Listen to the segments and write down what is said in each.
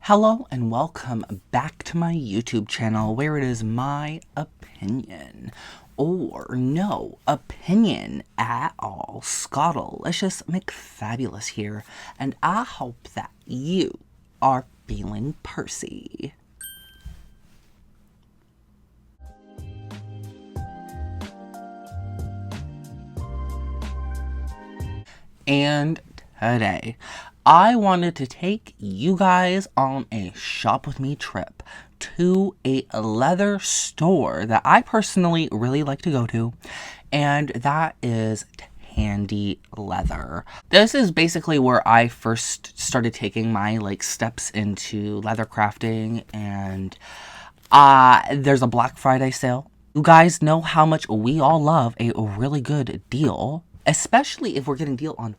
Hello and welcome back to my YouTube channel where it is my opinion, or no opinion at all. Scottilicious McFabulous here, and I hope that you are feeling Percy. And today, I wanted to take you guys on a shop with me trip to a leather store that I personally really like to go to, and that is Tandy Leather. This is basically where I first started taking my steps into leather crafting, and there's a Black Friday sale. You guys know how much we all love a really good deal, especially if we're getting a deal on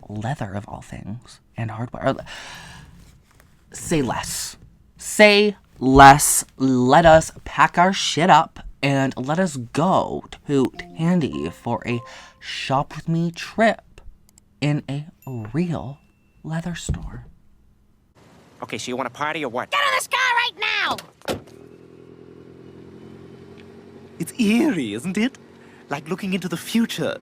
leather of all things and hardware. Say less. Say less. Let us pack our shit up and let us go to Tandy for a shop with me trip in a real leather store. Okay, so you want to party or what? Get in this car right now! It's eerie, isn't it? Like looking into the future.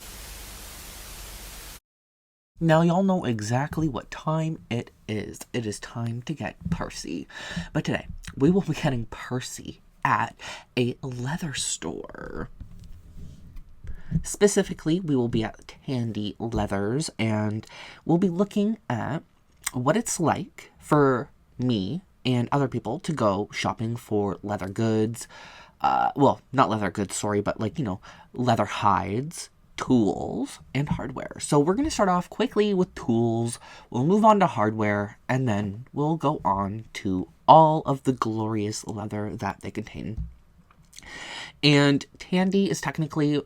Now y'all know exactly what time it is. It is time to get Percy. But today, we will be getting Percy at a leather store. Specifically, we will be at Tandy Leathers, and we'll be looking at what it's like for me and other people to go shopping for leather goods. Well, not leather goods, sorry, but leather hides, tools, and hardware. So we're going to start off quickly with tools, we'll move on to hardware, and then we'll go on to all of the glorious leather that they contain. And Tandy is technically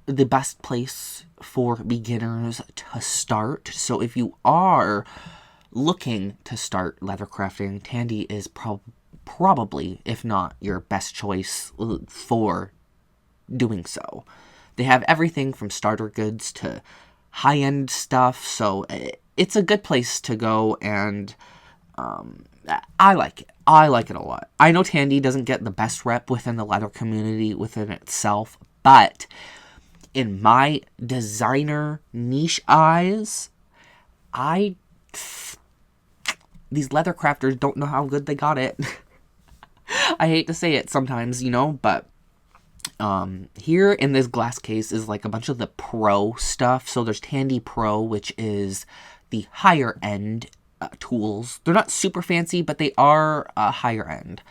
the best place for beginners to start. So if you are looking to start leather crafting, Tandy is probably, if not your best choice for doing so. They have everything from starter goods to high-end stuff, so it's a good place to go, and I like it. I like it a lot. I know Tandy doesn't get the best rep within the leather community within itself, but in my designer niche eyes, these leather crafters don't know how good they got it. I hate to say it sometimes, but here in this glass case is a bunch of the pro stuff. So there's Tandy Pro, which is the higher end tools. They're not super fancy, but they are higher end.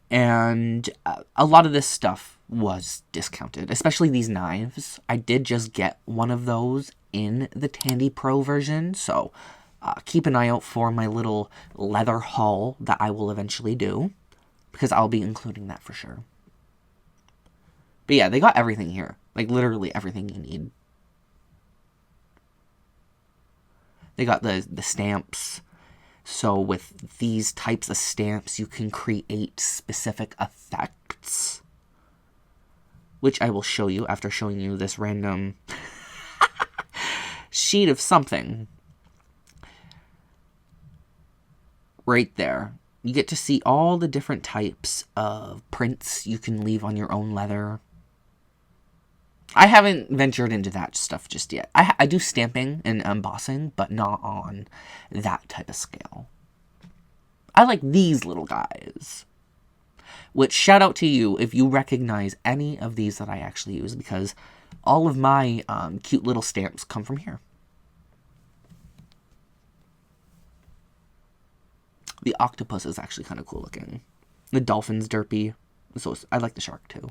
And a lot of this stuff was discounted, especially these knives. I did just get one of those in the Tandy Pro version, so keep an eye out for my little leather haul that I will eventually do, because I'll be including that for sure. But yeah, they got everything here. Literally everything you need. They got the stamps. So with these types of stamps, you can create specific effects, which I will show you after showing you this random sheet of something. Right there. You get to see all the different types of prints you can leave on your own leather. I haven't ventured into that stuff just yet. I do stamping and embossing, but not on that type of scale. I like these little guys. Which, shout out to you if you recognize any of these that I actually use, because all of my cute little stamps come from here. The octopus is actually kind of cool looking. The dolphin's derpy. So I like the shark too.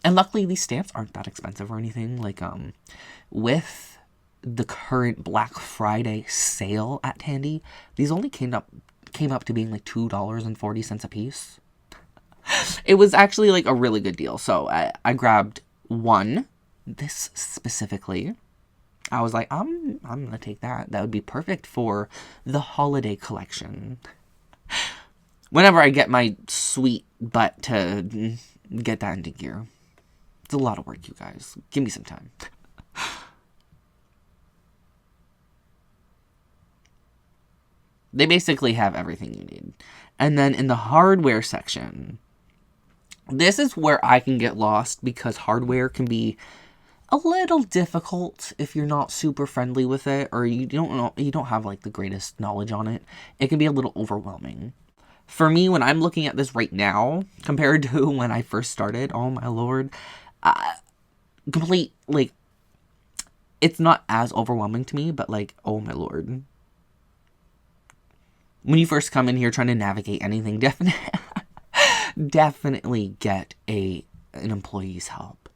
And luckily, these stamps aren't that expensive or anything. With the current Black Friday sale at Tandy, these only came up to being $2.40 a piece. It was actually a really good deal. So I grabbed one, this specifically. I was like, I'm gonna take that. That would be perfect for the holiday collection. Whenever I get my sweet butt to get that into gear. It's a lot of work, you guys. Give me some time. They basically have everything you need. And then in the hardware section, this is where I can get lost because hardware can be a little difficult if you're not super friendly with it or you don't have like the greatest knowledge on it. It can be a little overwhelming. For me, when I'm looking at this right now, compared to when I first started, oh my lord, like, it's not as overwhelming to me, but like, oh my lord. When you first come in here trying to navigate anything, definitely get an employee's help.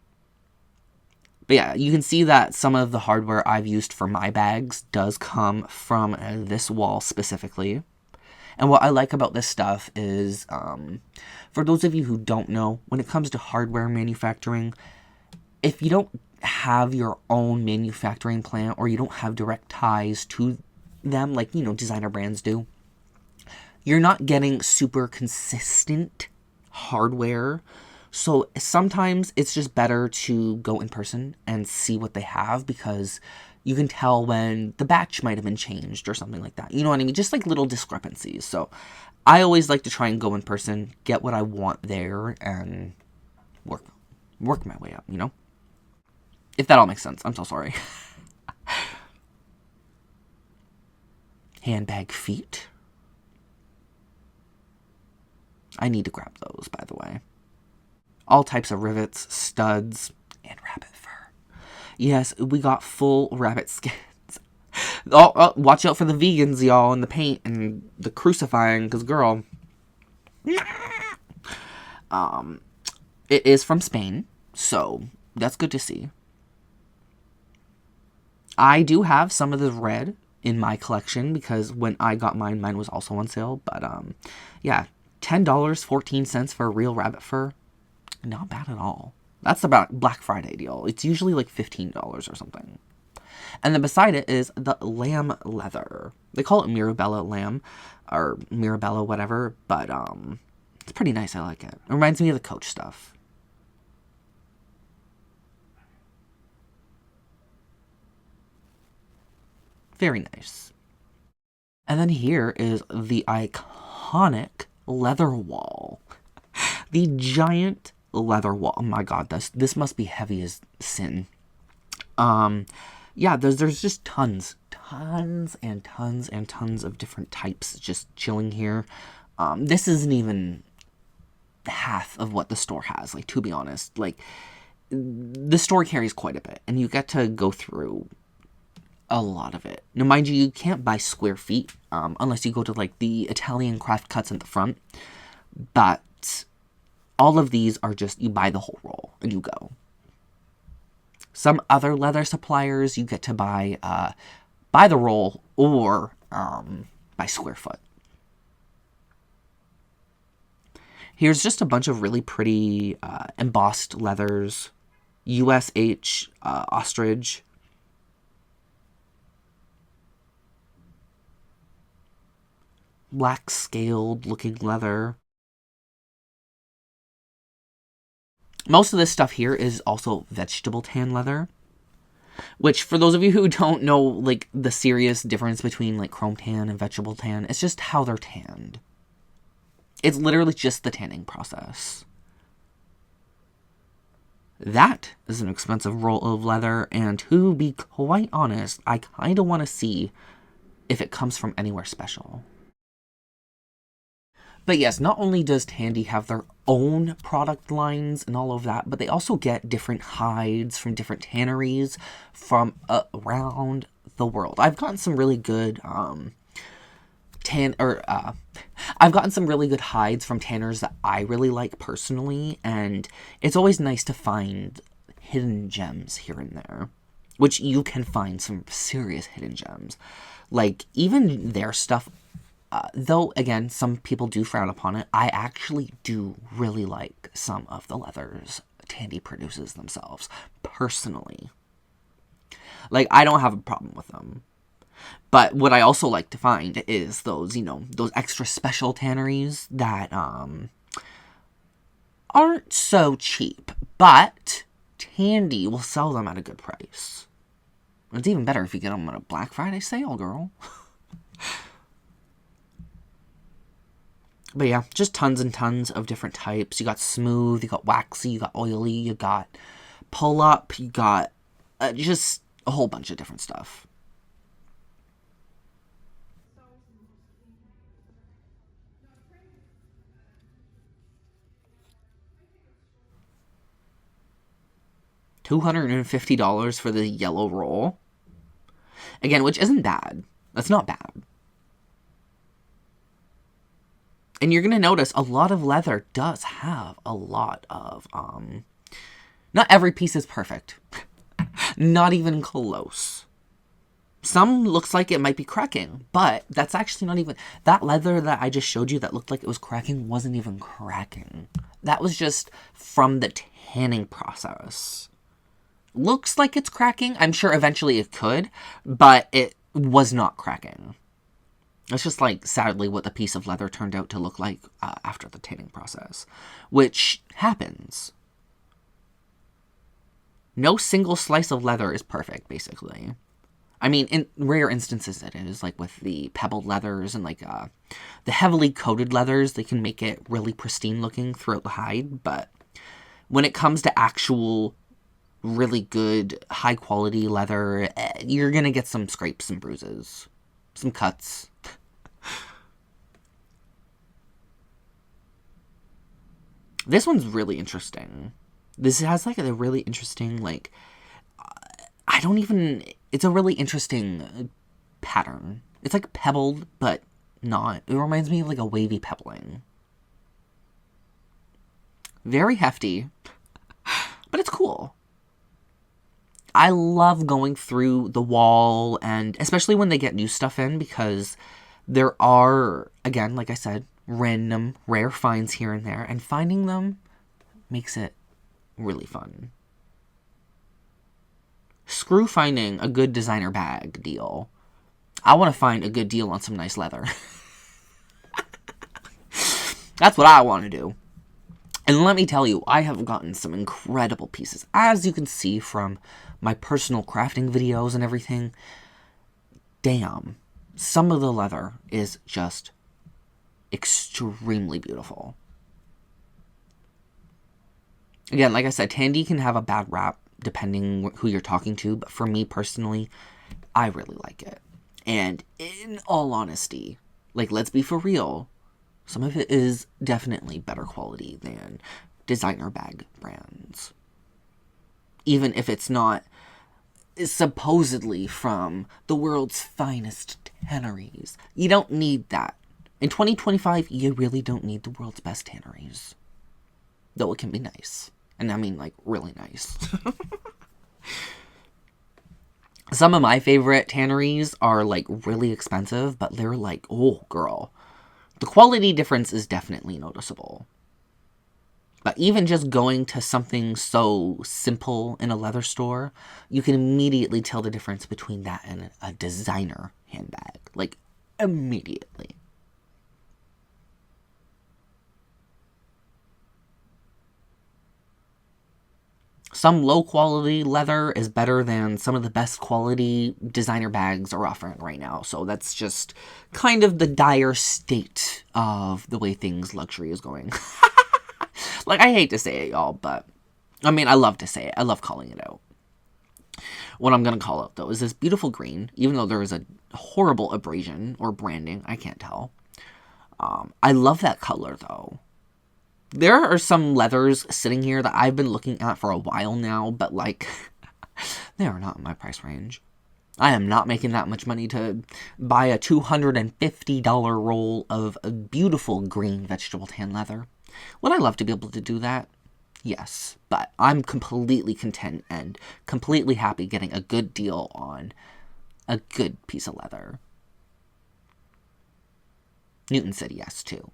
But yeah, you can see that some of the hardware I've used for my bags does come from this wall specifically. And what I like about this stuff is, for those of you who don't know, when it comes to hardware manufacturing, if you don't have your own manufacturing plant or you don't have direct ties to them, like, designer brands do, you're not getting super consistent hardware. So sometimes it's just better to go in person and see what they have because you can tell when the batch might have been changed or something like that. You know what I mean? Just like little discrepancies. So I always like to try and go in person, get what I want there, and work my way up, If that all makes sense. I'm so sorry. Handbag feet. I need to grab those, by the way. All types of rivets, studs, and rabbit fur. Yes, we got full rabbit skins. Oh, watch out for the vegans, y'all, and the paint and the crucifying, because, girl. It is from Spain, so that's good to see. I do have some of the red in my collection, because when I got mine was also on sale, but, yeah, $10.14 for a real rabbit fur. Not bad at all. That's about Black Friday deal. It's usually like $15 or something. And then beside it is the lamb leather. They call it Mirabella lamb, or Mirabella whatever, but it's pretty nice. I like it. It reminds me of the Coach stuff. Very nice. And then here is the iconic leather wall. The giant leather wall. Oh my god, this must be heavy as sin. Yeah, there's just tons and tons of different types just chilling here. This isn't even half of what the store has, like, to be honest. Like, the store carries quite a bit, and you get to go through a lot of it. Now, mind you can't buy square feet, unless you go to, like, the Italian craft cuts at the front, but all of these are just, you buy the whole roll, and you go. Some other leather suppliers, you get to buy the roll, or by square foot. Here's just a bunch of really pretty embossed leathers. USH, ostrich. Black scaled looking leather. Most of this stuff here is also vegetable tan leather, which, for those of you who don't know, like, the serious difference between, like, chrome tan and vegetable tan, it's just how they're tanned. It's literally just the tanning process. That is an expensive roll of leather, and to be quite honest, I kind of want to see if it comes from anywhere special. But yes, not only does Tandy have their own product lines and all of that, but they also get different hides from different tanneries from around the world. I've gotten some really good I've gotten some really good hides from tanners that I really like personally, and it's always nice to find hidden gems here and there, which you can find some serious hidden gems. Like, even their stuff, though, again, some people do frown upon it, I actually do really like some of the leathers Tandy produces themselves, personally. Like, I don't have a problem with them. But what I also like to find is those, those extra special tanneries that aren't so cheap, but Tandy will sell them at a good price. It's even better if you get them at a Black Friday sale, girl. But yeah, just tons and tons of different types. You got smooth, you got waxy, you got oily, you got pull up, you got just a whole bunch of different stuff. $250 for the yellow roll. Again, which isn't bad. That's not bad. And you're going to notice a lot of leather does have a lot of, not every piece is perfect. Not even close. Some looks like it might be cracking, but that's actually not even, that leather that I just showed you that looked like it was cracking wasn't even cracking. That was just from the tanning process. Looks like it's cracking. I'm sure eventually it could, but it was not cracking. It's just like, sadly, what the piece of leather turned out to look like after the tanning process, which happens. No single slice of leather is perfect, basically. I mean, in rare instances it is, like with the pebbled leathers and like the heavily coated leathers, they can make it really pristine looking throughout the hide, but when it comes to actual really good, high quality leather, you're gonna get some scrapes and bruises, some cuts. This one's really interesting. This has like a really interesting, like, it's a really interesting pattern. It's like pebbled, but not. It reminds me of like a wavy pebbling. Very hefty, but it's cool. I love going through the wall, and especially when they get new stuff in, because there are, again, like I said, random, rare finds here and there, and finding them makes it really fun. Screw finding a good designer bag deal. I want to find a good deal on some nice leather. That's what I want to do. And let me tell you, I have gotten some incredible pieces. As you can see from my personal crafting videos and everything, damn, some of the leather is just extremely beautiful. Again, like I said, Tandy can have a bad rap depending who you're talking to, but for me personally, I really like it. And in all honesty, like, let's be for real, some of it is definitely better quality than designer bag brands. Even if it's not supposedly from the world's finest tanneries. You don't need that. In 2025, you really don't need the world's best tanneries. Though it can be nice. And I mean, like, really nice. Some of my favorite tanneries are, like, really expensive, but they're like, oh, girl. The quality difference is definitely noticeable. But even just going to something so simple in a leather store, you can immediately tell the difference between that and a designer handbag. Like, immediately. Some low-quality leather is better than some of the best quality designer bags are offering right now. So that's just kind of the dire state of the way things luxury is going. Like, I hate to say it, y'all, but I mean, I love to say it. I love calling it out. What I'm going to call out, though, is this beautiful green, even though there is a horrible abrasion or branding. I can't tell. I love that color, though. There are some leathers sitting here that I've been looking at for a while now, but, like, they are not in my price range. I am not making that much money to buy a $250 roll of beautiful green vegetable tan leather. Would I love to be able to do that? Yes, but I'm completely content and completely happy getting a good deal on a good piece of leather. Newton said yes, too.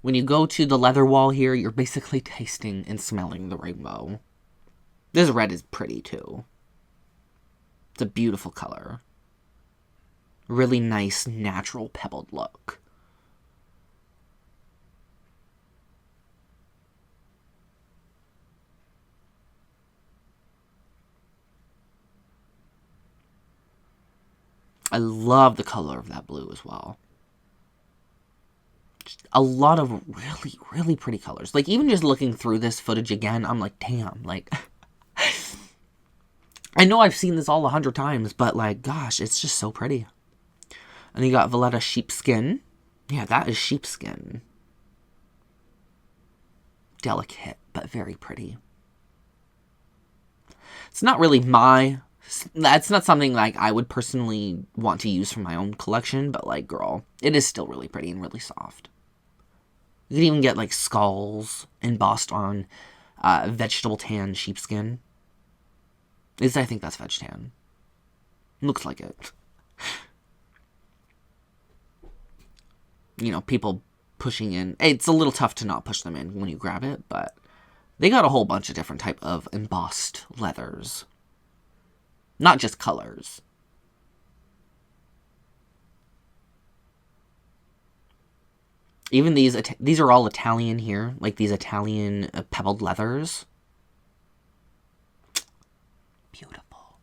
When you go to the leather wall here, you're basically tasting and smelling the rainbow. This red is pretty, too. It's a beautiful color. Really nice, natural, pebbled look. I love the color of that blue as well. Just a lot of really, really pretty colors. Like, even just looking through this footage again, I'm like, damn, like... I know I've seen this all 100 times, but, like, gosh, it's just so pretty. And you got Valletta sheepskin. Yeah, that is sheepskin. Delicate, but very pretty. It's not really that's not something, like, I would personally want to use for my own collection, but, like, girl, it is still really pretty and really soft. You can even get, like, skulls embossed on vegetable tan sheepskin. I think that's veg tan. Looks like it. You know, people pushing in. It's a little tough to not push them in when you grab it, but they got a whole bunch of different type of embossed leathers. Not just colors. Even these are all Italian here, like these Italian pebbled leathers. Beautiful.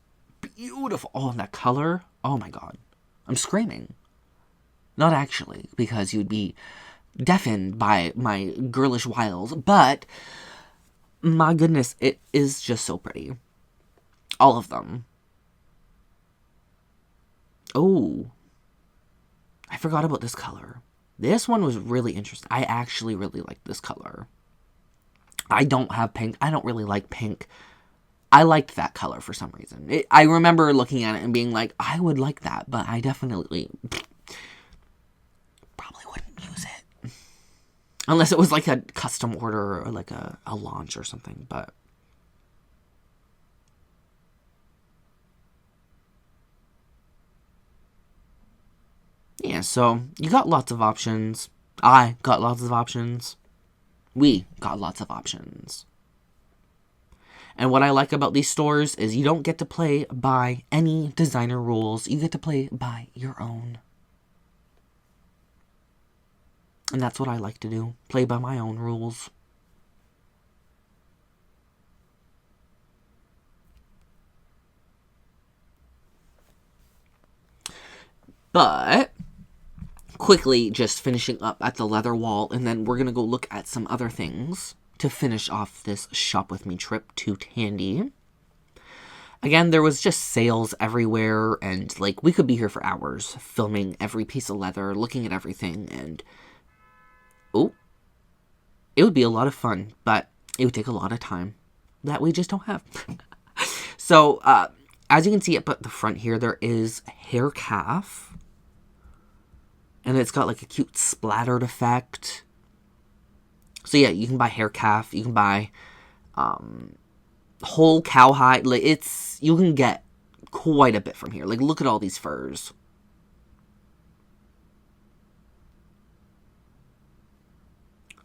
Beautiful. Oh, and that color. Oh my god. I'm screaming. Not actually, because you'd be deafened by my girlish wiles, but my goodness, it is just so pretty. All of them. Oh, I forgot about this color. This one was really interesting. I actually really like this color. I don't have pink. I don't really like pink. I liked that color for some reason. I remember looking at it and being like, I would like that, but I definitely probably wouldn't use it. Unless it was like a custom order or like a launch or something, but... yeah, so you got lots of options. I got lots of options. We got lots of options. And what I like about these stores is you don't get to play by any designer rules. You get to play by your own. And that's what I like to do. Play by my own rules. But... quickly just finishing up at the leather wall, and then we're gonna go look at some other things to finish off this shop with me trip to Tandy. Again, there was just sales everywhere, and like we could be here for hours filming every piece of leather, looking at everything, and oh, it would be a lot of fun, but it would take a lot of time that we just don't have. So as you can see up at the front here, there is hair calf. And it's got like a cute splattered effect. So yeah, you can buy hair calf. You can buy whole cowhide. Like you can get quite a bit from here. Like look at all these furs.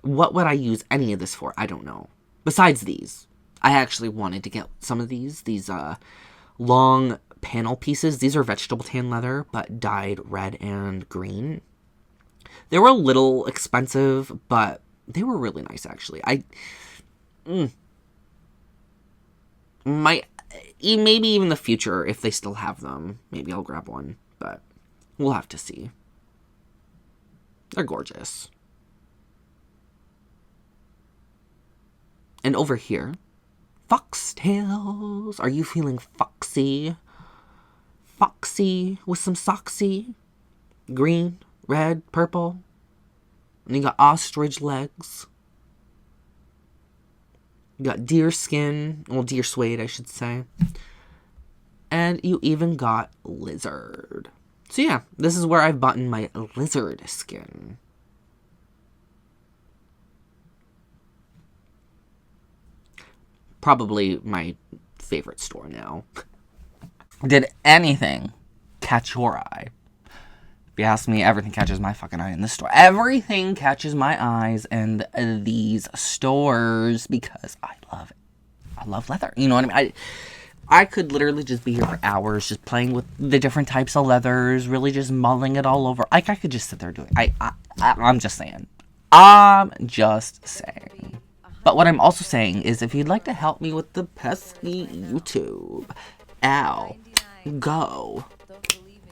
What would I use any of this for? I don't know. Besides these, I actually wanted to get some of these long panel pieces. These are vegetable tan leather, but dyed red and green. They were a little expensive, but they were really nice, actually. Maybe even in the future, if they still have them, maybe I'll grab one, but we'll have to see. They're gorgeous. And over here, foxtails. Are you feeling foxy? Foxy with some soxy? Green, red, purple. And you got ostrich legs. You got deer skin. Well, deer suede, I should say. And you even got lizard. So yeah, this is where I've bought my lizard skin. Probably my favorite store now. Did anything catch your eye? If you ask me, everything catches my fucking eye in this store. Everything catches my eyes in these stores because I love leather. You know what I mean? I could literally just be here for hours just playing with the different types of leathers, really just mulling it all over. Like, I could just sit there doing it. I'm just saying. I'm just saying. But what I'm also saying is if you'd like to help me with the pesky YouTube, go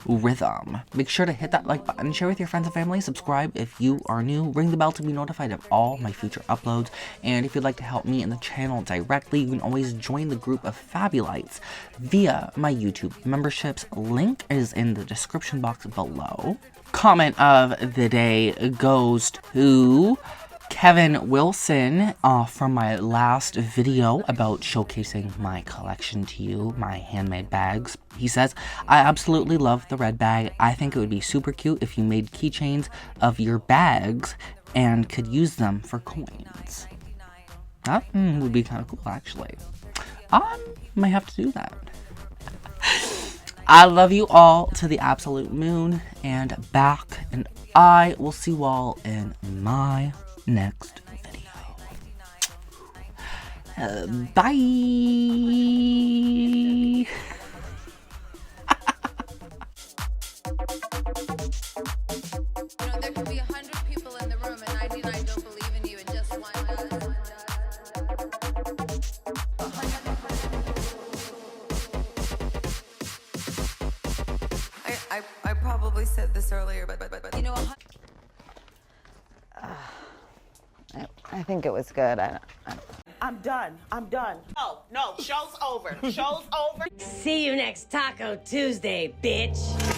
rhythm. Make sure to hit that like button, share with your friends and family, subscribe if you are new, ring the bell to be notified of all my future uploads, and if you'd like to help me in the channel directly, you can always join the group of Fabulites via my YouTube memberships. Link is in the description box below. Comment of the day goes to Kevin Wilson from my last video about showcasing my collection to you, my handmade bags. He says, I absolutely love the red bag. I think it would be super cute if you made keychains of your bags and could use them for coins. That would be kind of cool, actually. I might have to do that. I love you all to the absolute moon and back, and I will see you all in my next video. Bye. There could be 100 people in the room and 99 don't believe in you and just one does. I probably said this earlier, but you know, I think it was good. I'm done. No, show's over. Show's over. See you next Taco Tuesday, bitch.